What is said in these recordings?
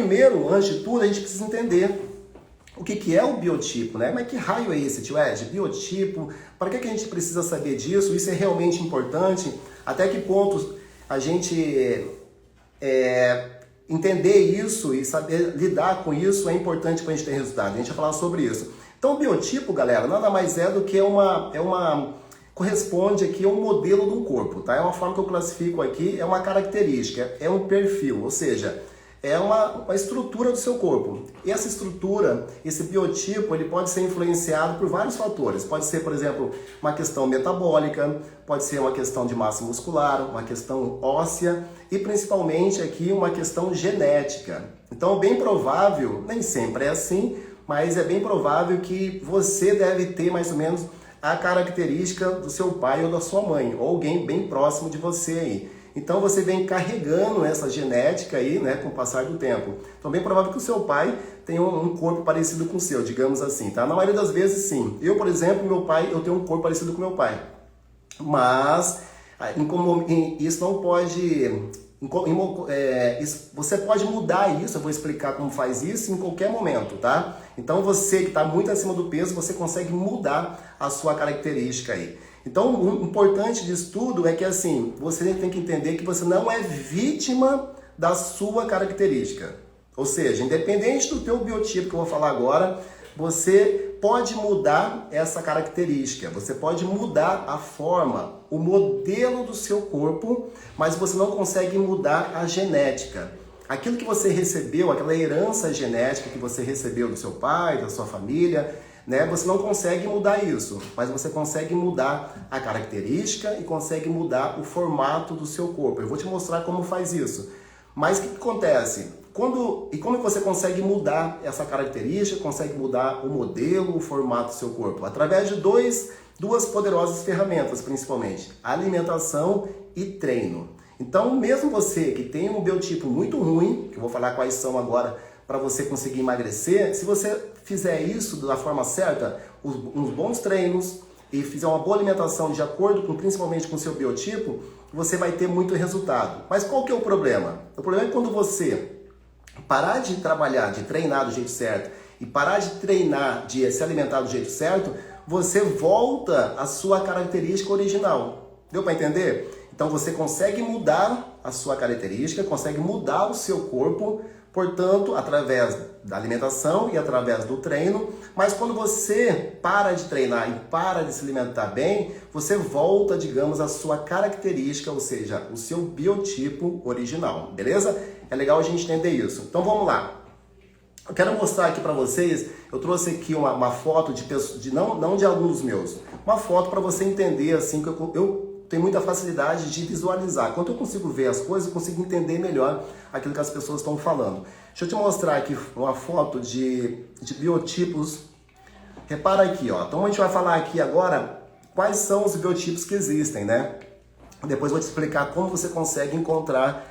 primeiro, antes de tudo, a gente precisa entender o que é o biotipo, né? Mas que raio é esse, tio Ed? Biotipo, para que a gente precisa saber disso? Isso é realmente importante? Até que ponto a gente entender isso e saber lidar com isso é importante para a gente ter resultado? A gente vai falar sobre isso. Então, o biotipo, galera, nada mais é do que corresponde aqui a um modelo de um corpo, tá? É uma forma que eu classifico aqui, é uma característica, é um perfil, ou seja, é uma estrutura do seu corpo. E essa estrutura, esse biotipo, ele pode ser influenciado por vários fatores. Pode ser, por exemplo, uma questão metabólica, pode ser uma questão de massa muscular, uma questão óssea e principalmente aqui uma questão genética. Então, bem provável, nem sempre é assim, mas é bem provável que você deve ter mais ou menos a característica do seu pai ou da sua mãe, ou alguém bem próximo de você aí. Então você vem carregando essa genética aí, né, com o passar do tempo. Então bem provável que o seu pai tenha um corpo parecido com o seu, digamos assim, tá? Na maioria das vezes sim. Eu, por exemplo, meu pai, eu tenho um corpo parecido com meu pai. Mas isso não pode... você pode mudar isso, eu vou explicar como faz isso em qualquer momento, tá? Então você que está muito acima do peso, você consegue mudar a sua característica aí. Então, o importante disso tudo é que, assim, você tem que entender que você não é vítima da sua característica. Ou seja, independente do teu biotipo que eu vou falar agora, você pode mudar essa característica, você pode mudar a forma, o modelo do seu corpo, mas você não consegue mudar a genética. Aquilo que você recebeu, aquela herança genética que você recebeu do seu pai, da sua família, né? Você não consegue mudar isso, mas você consegue mudar a característica e consegue mudar o formato do seu corpo. Eu vou te mostrar como faz isso. Mas o que acontece? Como você consegue mudar essa característica, consegue mudar o modelo, o formato do seu corpo? Através de duas poderosas ferramentas, principalmente: alimentação e treino. Então, mesmo você que tem um biotipo muito ruim, que eu vou falar quais são agora para você conseguir emagrecer, se você fizer isso da forma certa, uns bons treinos e fizer uma boa alimentação de acordo com, principalmente com o seu biotipo, você vai ter muito resultado. Mas qual que é o problema? O problema é quando você parar de trabalhar, de treinar do jeito certo e parar de treinar, de se alimentar do jeito certo, você volta à sua característica original. Deu para entender? Então você consegue mudar a sua característica, consegue mudar o seu corpo, portanto, através da alimentação e através do treino, mas quando você para de treinar e para de se alimentar bem, você volta, digamos, à sua característica, ou seja, o seu biotipo original, beleza? É legal a gente entender isso. Então vamos lá. Eu quero mostrar aqui para vocês, eu trouxe aqui uma foto de pessoas, não de alunos meus, uma foto para você entender assim que eu tenho muita facilidade de visualizar. Quando eu consigo ver as coisas, eu consigo entender melhor aquilo que as pessoas estão falando. Deixa eu te mostrar aqui uma foto de biotipos. Repara aqui, ó. Então a gente vai falar aqui agora quais são os biotipos que existem, né? Depois eu vou te explicar como você consegue encontrar,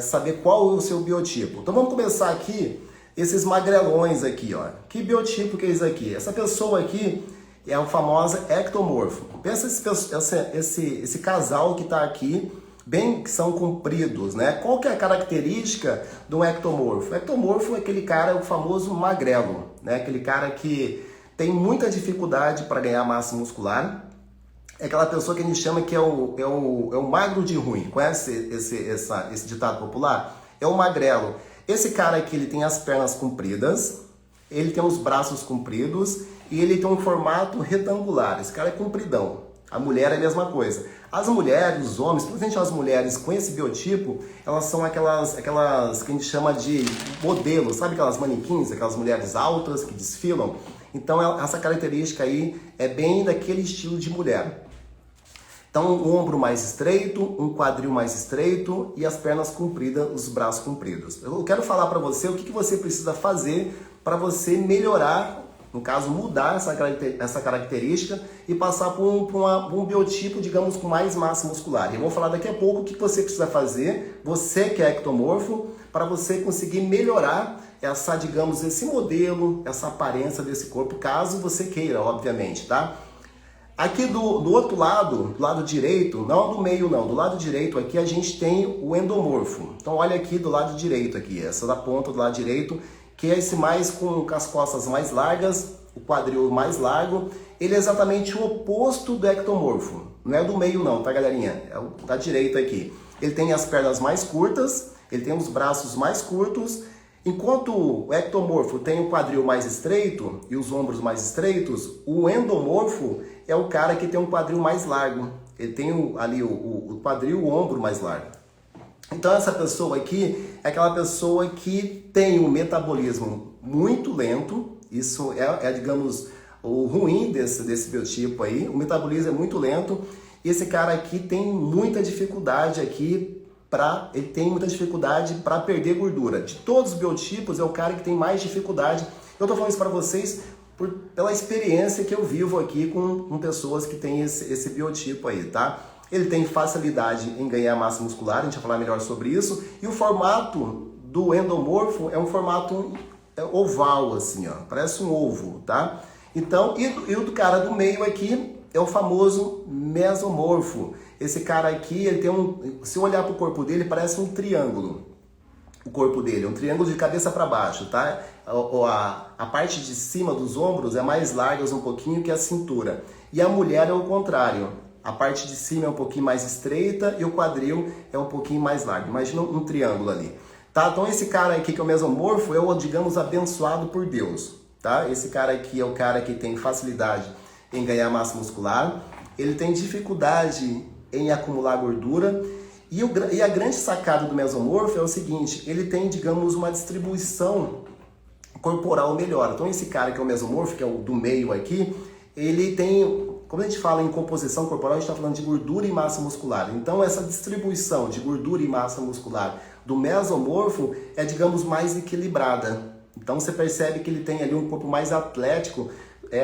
saber qual é o seu biotipo. Então vamos começar aqui, esses magrelões aqui, ó. Que biotipo que é isso aqui? Essa pessoa aqui é o famoso ectomorfo. Pensa esse casal que está aqui, bem que são compridos, né? Qual que é a característica do ectomorfo? O ectomorfo é aquele cara, o famoso magrelo, né? Aquele cara que tem muita dificuldade para ganhar massa muscular. É aquela pessoa que a gente chama que é o magro de ruim. Conhece esse ditado popular? É o magrelo. Esse cara aqui, ele tem as pernas compridas, ele tem os braços compridos e ele tem um formato retangular. Esse cara é compridão. A mulher é a mesma coisa. As mulheres, os homens, principalmente as mulheres com esse biotipo, elas são aquelas que a gente chama de modelos, sabe aquelas manequins, aquelas mulheres altas que desfilam? Então essa característica aí é bem daquele estilo de mulher. Então um ombro mais estreito, um quadril mais estreito e as pernas compridas, os braços compridos. Eu quero falar para você o que você precisa fazer para você melhorar, no caso, mudar essa característica e passar por um biotipo, digamos, com mais massa muscular. E eu vou falar daqui a pouco o que você precisa fazer, você que é ectomorfo, para você conseguir melhorar esse modelo, essa aparência desse corpo, caso você queira, obviamente, tá? Aqui do outro lado, do lado direito, não do meio não, do lado direito aqui a gente tem o endomorfo. Então olha aqui do lado direito aqui, essa da ponta do lado direito, que é esse mais com as costas mais largas, o quadril mais largo. Ele é exatamente o oposto do ectomorfo. Não é do meio não, tá galerinha? É o da direita aqui. Ele tem as pernas mais curtas, ele tem os braços mais curtos. Enquanto o ectomorfo tem o quadril mais estreito e os ombros mais estreitos, o endomorfo é o cara que tem um quadril mais largo. Ele tem ali o quadril e o ombro mais largo. Então essa pessoa aqui é aquela pessoa que tem um metabolismo muito lento. Isso digamos, o ruim desse biotipo aí. O metabolismo é muito lento. E esse cara aqui tem muita dificuldade aqui ele tem muita dificuldade para perder gordura. De todos os biotipos, é o cara que tem mais dificuldade. Eu estou falando isso para vocês pela experiência que eu vivo aqui com pessoas que têm esse biotipo aí, tá? Ele tem facilidade em ganhar massa muscular, a gente vai falar melhor sobre isso. E o formato do endomorfo é um formato oval, assim, ó, parece um ovo, tá? Então, e o do cara do meio aqui é o famoso mesomorfo. Esse cara aqui, ele tem se olhar para o corpo dele, parece um triângulo. O corpo dele é um triângulo de cabeça para baixo, tá? A parte de cima dos ombros é mais larga um pouquinho que a cintura. E a mulher é o contrário. A parte de cima é um pouquinho mais estreita e o quadril é um pouquinho mais largo. Imagina um triângulo ali. Tá? Então esse cara aqui que é o mesomorfo é o, digamos, abençoado por Deus. Tá? Esse cara aqui é o cara que tem facilidade em ganhar massa muscular. Ele tem dificuldade em acumular gordura. E a grande sacada do mesomorfo é o seguinte, ele tem, digamos, uma distribuição corporal melhor. Então esse cara que é o mesomorfo, que é o do meio aqui, ele tem, quando a gente fala em composição corporal, a gente está falando de gordura e massa muscular. Então essa distribuição de gordura e massa muscular do mesomorfo é, digamos, mais equilibrada. Então você percebe que ele tem ali um corpo mais atlético.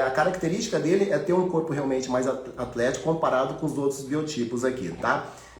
A característica dele é ter um corpo realmente mais atlético comparado com os outros biotipos aqui, tá?